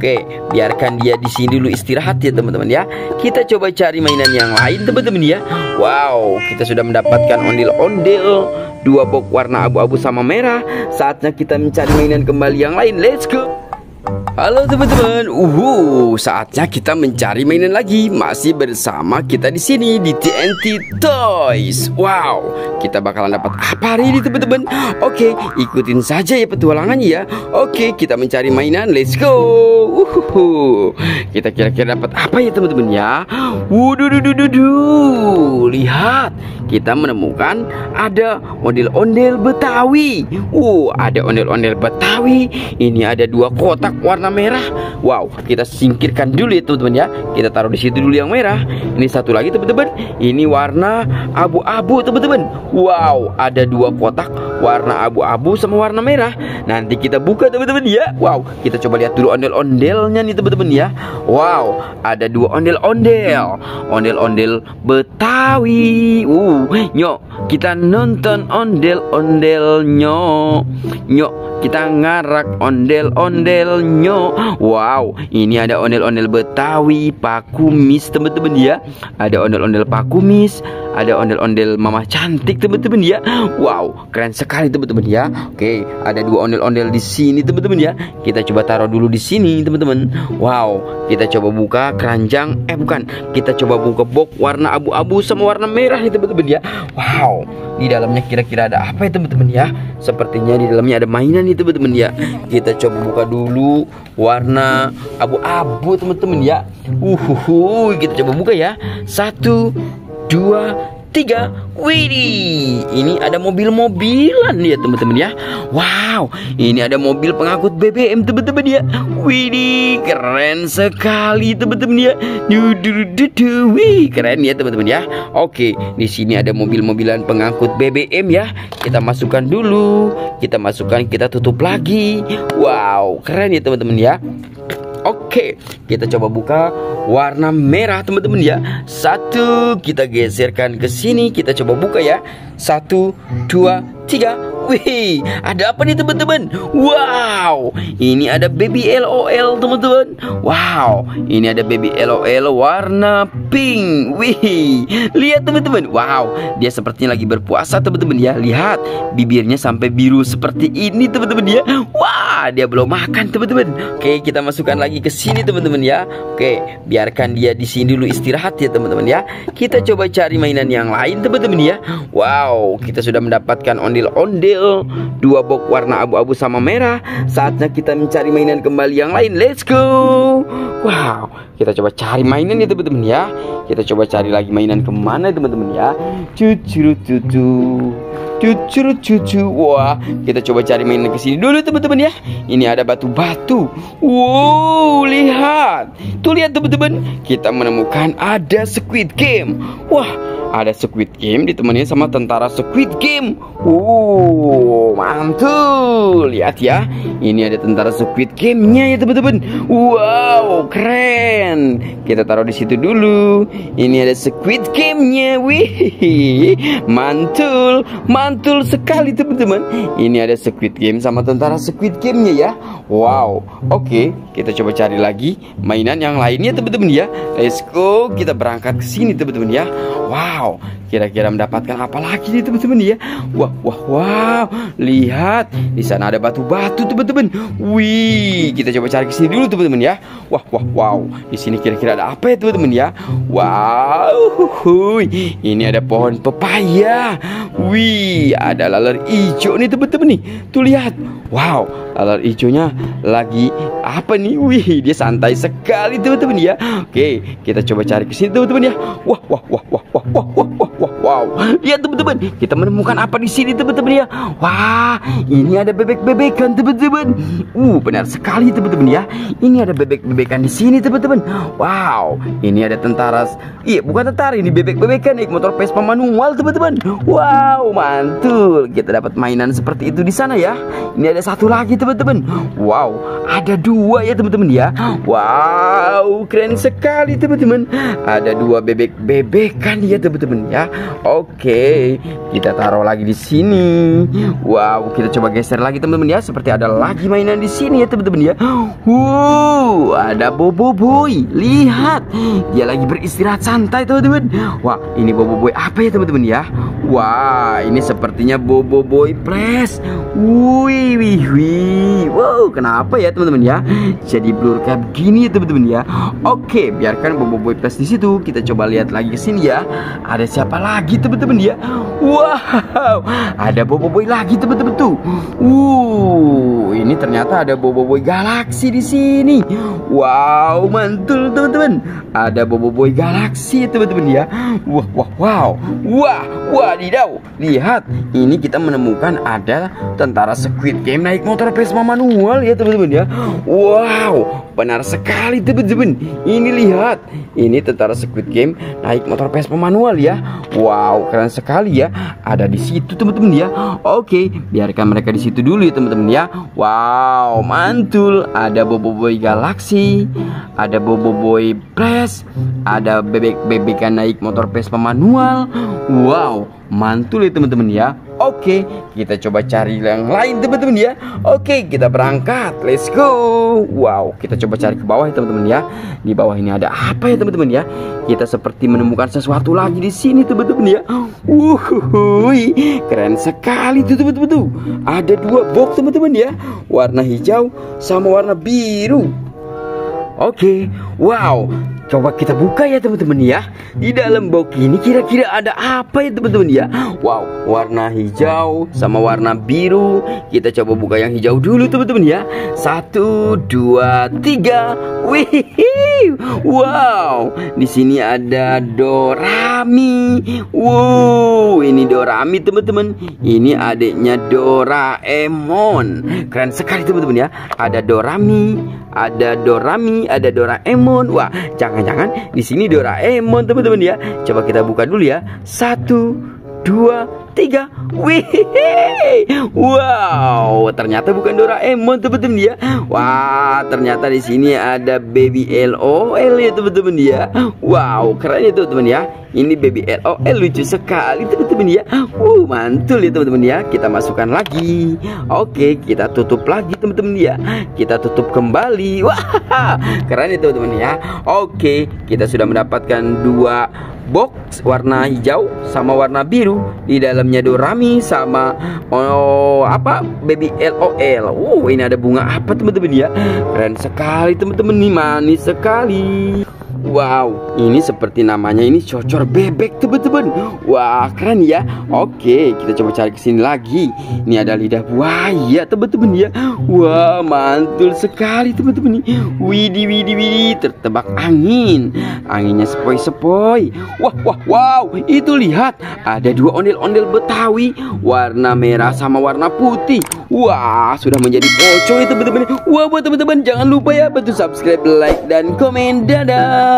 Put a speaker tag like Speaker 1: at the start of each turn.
Speaker 1: Oke, biarkan dia di sini dulu istirahat ya teman-teman ya. Kita coba cari mainan yang lain teman-teman ya. Wow, kita sudah mendapatkan ondel-ondel 2 box warna abu-abu sama merah. Saatnya kita mencari mainan kembali yang lain. Let's go. Halo teman-teman, saatnya kita mencari mainan lagi. Masih bersama kita di sini di TNT Toys. Wow, kita bakalan dapat apa hari ini teman-teman? Oke, ikutin saja ya petualangannya ya. Oke, kita mencari mainan. Let's go. Kita kira-kira dapat apa ya teman-teman ya? Lihat, kita menemukan ada ondel-ondel Betawi. Ada ondel-ondel Betawi. Ini ada 2 kotak warna merah. Wow, kita singkirkan dulu ya teman-teman ya. Kita taruh di situ dulu yang merah. Ini satu lagi teman-teman. Ini warna abu-abu teman-teman. Wow, ada 2 kotak warna abu-abu sama warna merah. Nanti kita buka teman-teman ya. Wow, kita coba lihat dulu ondel-ondelnya nih teman-teman ya. Wow, ada 2 ondel-ondel. Ondel-ondel Betawi. Nyok, kita nonton ondel-ondel nyok. Nyok, kita ngarak ondel-ondelnya. Wow, ini ada ondel-ondel Betawi Pakumis teman-teman ya. Ada ondel-ondel Pakumis, ada ondel-ondel Mama Cantik teman-teman ya. Wow, keren sekali teman-teman ya. Oke, ada 2 ondel-ondel di sini teman-teman ya. Kita coba taruh dulu di sini teman-teman. Wow, kita coba buka keranjang. Bukan, kita coba buka box warna abu-abu sama warna merah nih teman-teman ya. Wow, di dalamnya kira-kira ada apa ya teman-teman ya? Sepertinya di dalamnya ada mainan nih teman-teman ya. Kita coba buka dulu warna abu-abu teman-teman ya. Kita coba buka ya. 1, 2, 3. Widih, ini ada mobil-mobilan ya teman-teman ya. Wow, ini ada mobil pengangkut BBM teman-teman ya. Widih, keren sekali teman-teman ya. Wih, keren ya teman-teman ya. Oke, di sini ada mobil-mobilan pengangkut BBM ya. Kita masukkan dulu. Kita masukkan, kita tutup lagi. Wow, keren ya teman-teman ya. Oke, kita coba buka warna merah teman-teman ya. 1, kita geserkan ke sini. Kita coba buka ya. 1, 2, 3. Wih, ada apa nih teman-teman? Wow, ini ada baby LOL teman-teman. Wow, ini ada baby LOL warna pink. Wih, lihat teman-teman. Wow, dia sepertinya lagi berpuasa teman-teman ya. Lihat, bibirnya sampai biru seperti ini teman-teman ya. Wah, dia belum makan teman-teman. Oke, kita masukkan lagi ke sini teman-teman ya. Oke, biarkan dia di sini dulu istirahat ya teman-teman ya. Kita coba cari mainan yang lain teman-teman ya. Wow, kita sudah mendapatkan ondel-ondel 2 box warna abu-abu sama merah. Saatnya kita mencari mainan kembali yang lain. Let's go. Wow, kita coba cari mainan ya teman-teman ya. Kita coba cari lagi mainan kemana teman-teman ya. Cucu. Wah, kita coba cari mainan ke sini dulu teman-teman ya. Ini ada batu-batu. Wow, lihat. Tuh lihat teman-teman. Kita menemukan ada Squid Game. Wah, ada Squid Game ditemani sama tentara Squid Game. Mantul. Lihat ya. Ini ada tentara Squid Game-nya ya teman-teman. Wow, keren. Kita taruh di situ dulu. Ini ada Squid Game-nya. Wih, mantul sekali teman-teman. Ini ada Squid Game sama tentara Squid Game-nya ya. Wow. Oke, kita coba cari lagi mainan yang lainnya teman-teman ya. Let's go. Kita berangkat ke sini teman-teman ya. Wow, kira-kira mendapatkan apa lagi nih teman-teman ya? Wow. Lihat, di sana ada batu-batu teman-teman. Wih, kita coba cari ke sini dulu teman-teman ya. Wow. Di sini kira-kira ada apa ya teman-teman ya? Wow. Ini ada pohon pepaya. Wih, ada laler hijau nih teman-teman nih. Tuh lihat. Wow, laler hijaunya lagi apa nih? Wih, dia santai sekali teman-teman ya. Oke, kita coba cari ke sini teman-teman ya. Wow. Lihat teman-teman, kita menemukan apa di sini teman-teman ya. Wah, ini ada bebek-bebekan teman-teman. Benar sekali teman-teman ya. Ini ada bebek-bebekan di sini teman-teman. Wow, ini ada tentara. Iya, bukan tentara, ini bebek-bebekan naik motor Vespa manual teman-teman. Wow, mantul. Kita dapat mainan seperti itu di sana ya. Ini ada satu lagi teman-teman. Wow, ada 2 ya teman-teman ya. Wow, keren sekali teman-teman. Ada 2 bebek-bebekan ya teman-teman ya. Oke, kita taruh lagi di sini. Wow, kita coba geser lagi teman-teman ya. Seperti ada lagi mainan di sini ya teman-teman ya. Ada Boboiboy. Lihat, dia lagi beristirahat santai teman-teman. Wah, ini Boboiboy apa ya teman-teman ya? Wah, ini sepertinya Boboiboy Flash. Wih, wih, wih. Wow, kenapa ya teman-teman ya? Jadi blur kayak begini ya teman-teman ya. Oke, biarkan Boboiboy Flash di situ. Kita coba lihat lagi ke sini ya. Ada siapa lagi teman-teman ya? Wow, ada Boboiboy lagi teman-teman tuh. Ini ternyata ada Boboiboy Galaxy di sini. Wow, mantul teman-teman. Ada Boboiboy Galaxy teman-teman ya. Wow. Wadidaw. Lihat, ini kita menemukan ada tentara Squid Game naik motor Vespa manual ya teman-teman ya. Wow, benar sekali teman-teman. Ini lihat, ini tentara Squid Game naik motor Vespa manual ya. Wow, keren sekali ya. Ada di situ teman-teman ya. Oke, biarkan mereka di situ dulu ya teman-teman ya. Wow, mantul. Ada Boboiboy Galaxy, ada Boboiboy Flash, ada bebek-bebekan naik motor Vespa manual. Wow, mantul ya teman-teman ya. Oke, kita coba cari yang lain teman-teman ya. Oke, kita berangkat. Let's go. Wow, kita coba cari ke bawah ya teman-teman ya. Di bawah ini ada apa ya teman-teman ya? Kita seperti menemukan sesuatu lagi di sini teman-teman ya. Keren sekali tuh teman-teman tuh. Ada 2 box teman-teman ya. Warna hijau sama warna biru. Oke, wow. Coba kita buka ya teman-teman ya. Di dalam box ini kira-kira ada apa ya teman-teman ya? Wow, warna hijau sama warna biru. Kita coba buka yang hijau dulu teman-teman ya. 1, 2, 3. Wih, wow. Di sini ada Dorami. Wow, ini Dorami teman-teman. Ini adiknya Doraemon. Keren sekali teman-teman ya. Ada Dorami, ada Doraemon. Wah, jangan-jangan di sini Doraemon teman-teman ya. Coba kita buka dulu ya. 1, 2, 3. Wih, wow, ternyata bukan Doraemon teman-teman ya. Wah, ternyata di sini ada Baby LOL ya teman-teman ya. Wow, keren ya teman-teman ya. Ini Baby LOL lucu sekali teman-teman ya. Mantul ya teman-teman ya. Kita masukkan lagi. Oke, kita tutup lagi teman-teman ya. Kita tutup kembali. Wah, keren ya teman-teman ya. Oke, kita sudah mendapatkan 2 box warna hijau sama warna biru. Di dalamnya Dorami sama Baby LOL. Ini ada bunga apa teman-teman ya? Keren sekali teman-teman nih, manis sekali. Wow, ini seperti namanya, ini cocor bebek teman-teman. Wah, keren ya. Oke, kita coba cari kesini lagi. Ini ada lidah buaya teman-teman ya. Wah, mantul sekali teman-teman nih. Widih, tertebak angin. Anginnya sepoi-sepoi. Wow, itu lihat, ada 2 ondel-ondel Betawi, warna merah sama warna putih. Wah, sudah menjadi pocong ya teman-teman. Wah, buat teman-teman jangan lupa ya bantu subscribe, like, dan komen. Dadah.